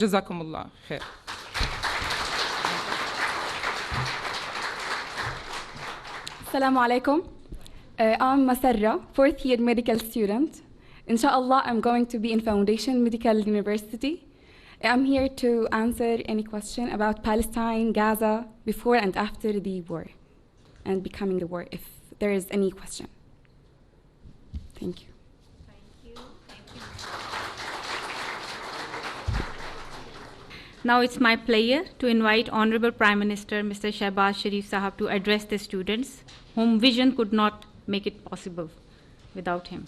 جزاكم الله خير. Assalamu alaikum. I'm Masarra, fourth year medical student. Inshallah, I'm going to be in Foundation Medical University. I'm here to answer any question about Palestine, Gaza, before and after the war, and becoming the war, if there is any question. Thank you. Now it's my pleasure to invite Honorable Prime Minister Mr. Shehbaz Sharif Sahab to address the students, whom vision could not make it possible without him.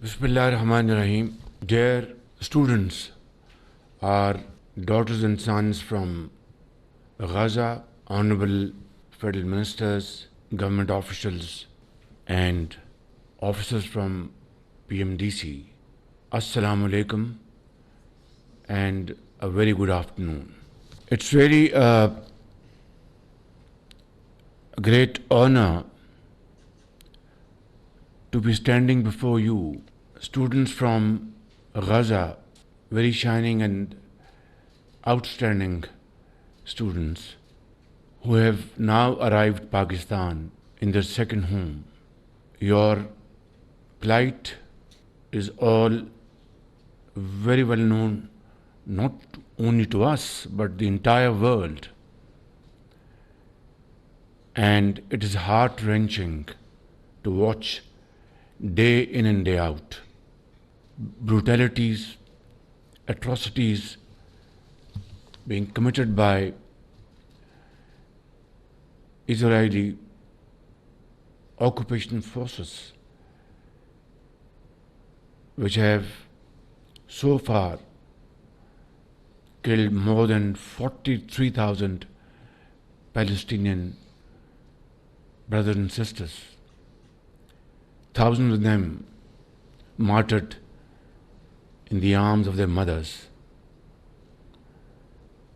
Bismillah ar-Rahman ar-Rahim. Dear students, our daughters and sons from Gaza, honorable federal ministers, government officials, and officers from PMDC, Assalamu alaikum and a very good afternoon. It's really a great honor to be standing before you, students from Gaza, very shining and outstanding students who have now arrived Pakistan in their second home. Your plight is all very well known, not only to us, but the entire world. And it is heart-wrenching to watch day in and day out brutalities, atrocities being committed by Israeli occupation forces, which have so far killed more than 43,000 Palestinian brothers and sisters. Thousands of them martyred in the arms of their mothers.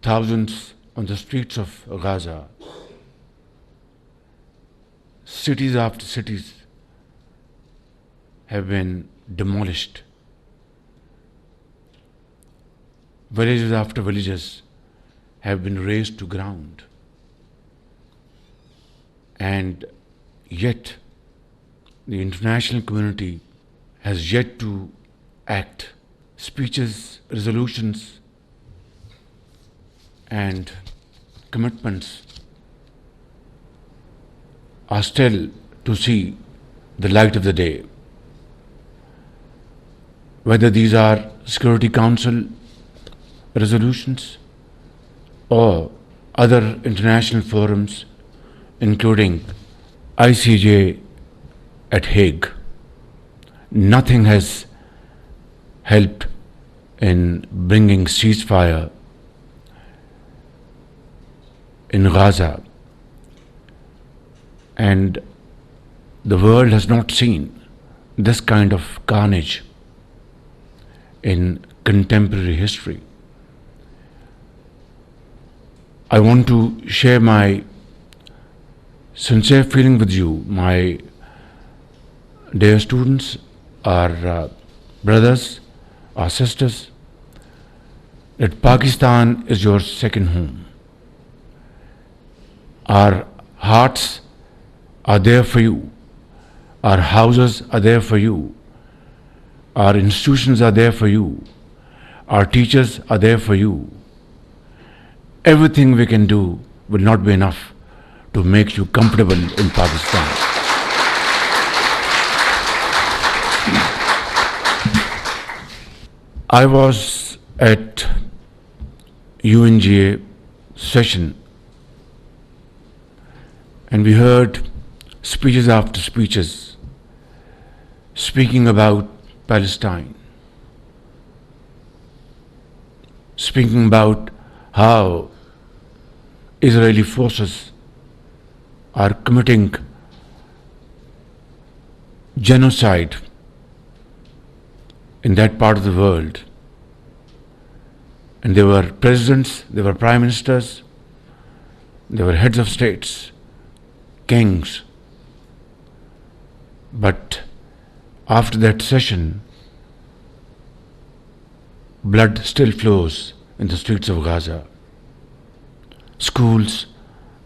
Thousands on the streets of Gaza. Cities after cities have been demolished. Villages after villages have been razed to ground. And yet, the international community has yet to act. Speeches, resolutions, and commitments are still to see the light of the day. Whether these are Security Council resolutions or other international forums, including ICJ at Hague, nothing has helped in bringing ceasefire in Gaza. And the world has not seen this kind of carnage in contemporary history. I want to share my sincere feeling with you, my dear students, our brothers, our sisters, that Pakistan is your second home. Our hearts are there for you. Our houses are there for you. Our institutions are there for you. Our teachers are there for you. Everything we can do will not be enough to make you comfortable in Pakistan. I was at UNGA session and we heard speeches after speeches speaking about Palestine, speaking about how Israeli forces are committing genocide in that part of the world. And there were presidents, there were prime ministers, there were heads of states, kings. But after that session, blood still flows in the streets of Gaza. Schools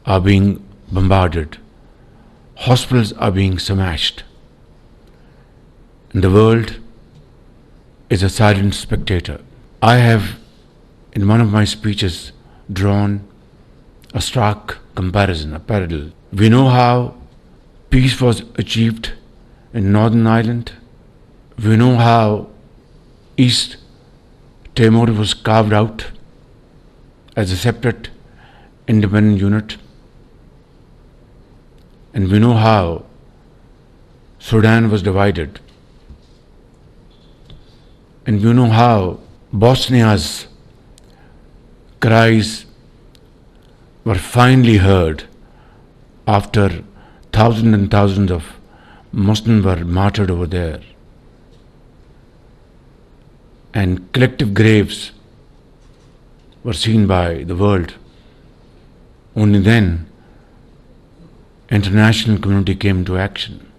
are being bombarded. Hospitals are being smashed. And the world is a silent spectator. I have, in one of my speeches, drawn a stark comparison, a parallel. We know how peace was achieved in Northern Ireland. We know how East Timor was carved out as a separate independent unit. And we know how Sudan was divided. And we know how Bosnia's cries were finally heard after thousands and thousands of Muslims were martyred over there. And collective graves were seen by the world. Only then international community came to action.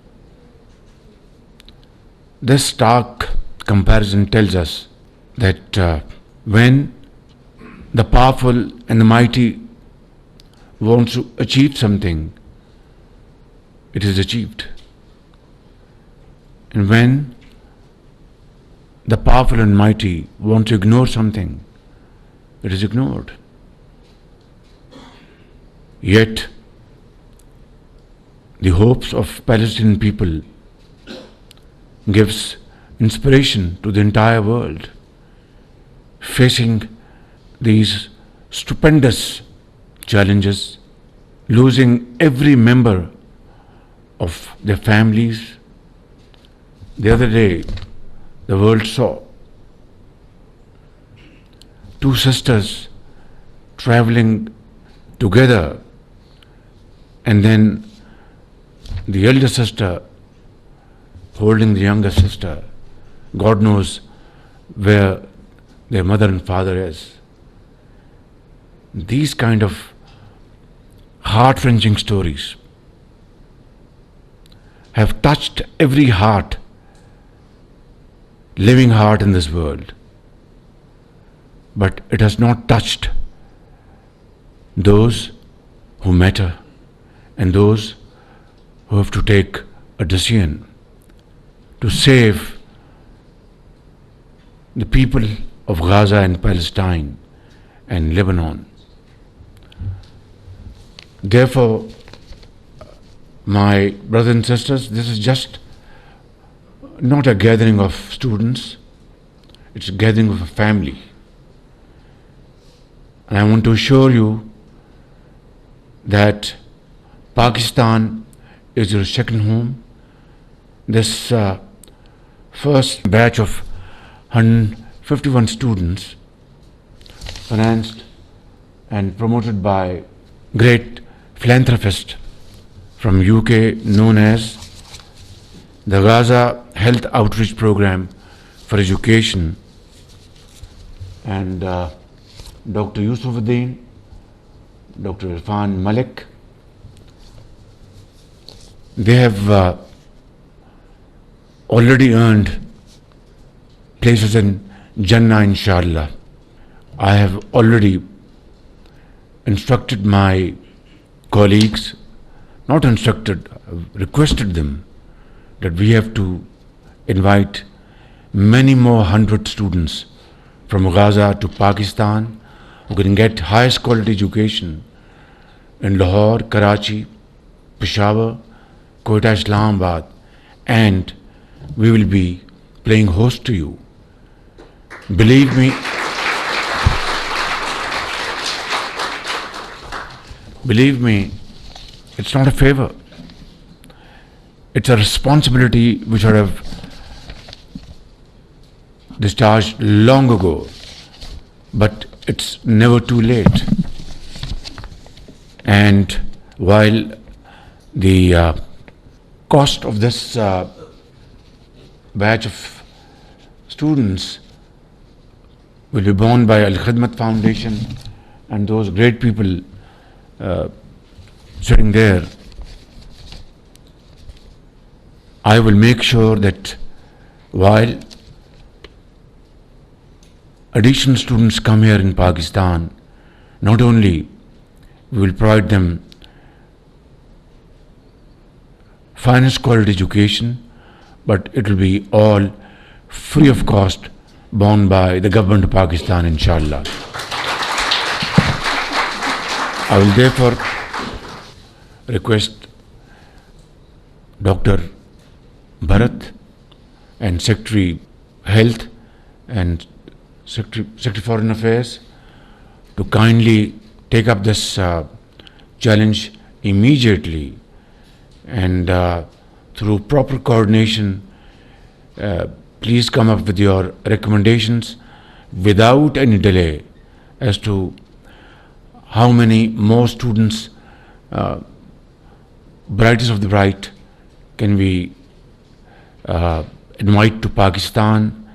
This stark comparison tells us that when the powerful and the mighty wants to achieve something, it is achieved. And when the powerful and mighty want to ignore something, it is ignored. Yet, the hopes of Palestinian people gives inspiration to the entire world, facing these stupendous challenges, losing every member of their families. The other day, the world saw two sisters traveling together, and then the elder sister holding the younger sister. God knows where their mother and father is. These kind of heart-wrenching stories have touched every heart, living heart in this world. But it has not touched those who matter and those who have to take a decision to save the people of Gaza and Palestine and Lebanon. Therefore, my brothers and sisters, this is just not a gathering of students, it's a gathering of a family. And I want to assure you that Pakistan is your second home. This first batch of 151 students, financed and promoted by great philanthropist from UK known as the Gaza Health Outreach Program for Education, and Dr. Yusufuddin, Dr. Irfan Malik. They have already earned places in Jannah, inshallah. I have already instructed my colleagues, not instructed, requested them that we have to invite many more 100 students from Gaza to Pakistan who can get highest quality education in Lahore, Karachi, Peshawar, Quetta, Islamabad, and we will be playing host to you. Believe me, it's not a favor. It's a responsibility which I have discharged long ago, but it's never too late. And while the cost of this batch of students will be borne by Al Khidmat Foundation and those great people sitting there, I will make sure that while additional students come here in Pakistan, not only we will provide them finest quality education, but it will be all free of cost, borne by the government of Pakistan, inshallah. I will therefore request Dr. Bharat and Secretary Health and Secretary Foreign Affairs to kindly take up this challenge immediately, and through proper coordination, please come up with your recommendations without any delay as to how many more students, brightest of the bright, can we invite to Pakistan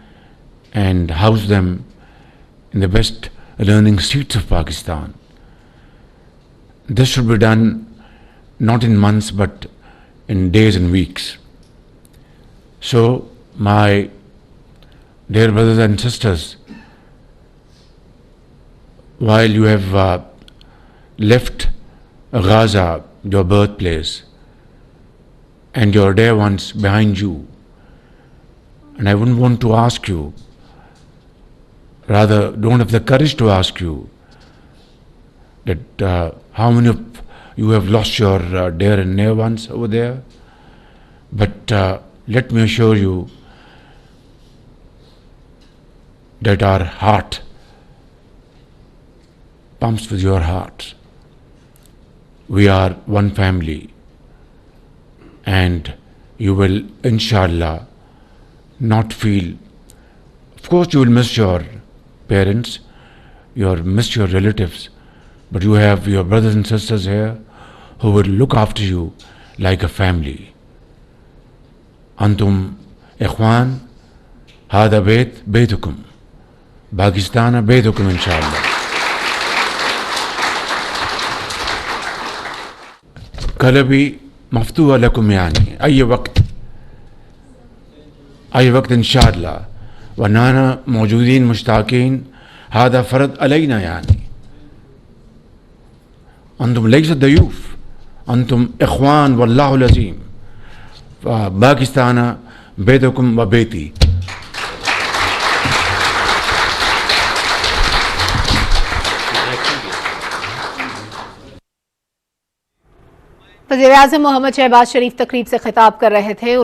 and house them in the best learning seats of Pakistan. This should be done not in months but in days and weeks. So, my dear brothers and sisters, while you have left Gaza, your birthplace, and your dear ones behind you, and I wouldn't want to ask you, rather don't have the courage to ask you, that how many of you have lost your dear and near ones over there. But let me assure you that our heart pumps with your heart. We are one family, and you will, inshallah, not feel. Of course, you will miss your parents, you will miss your relatives, but you have your brothers and sisters here who will look after you like a family. Antum ikhwan, hada baytukum, Pakistan baytukum, inshallah. قلبي مفتوح لكم يعني أي وقت إن شاء الله، ونحن موجودين مشتاقين، هذا فرض علينا يعني. أنتم ليس ضيوف، أنتم إخوان والله العظيم، فباكستان بيتكم وبيتي. वज़ीर-ए-आज़म मोहम्मद शहबाज शरीफ तकरीब से खिताब कर रहे थे।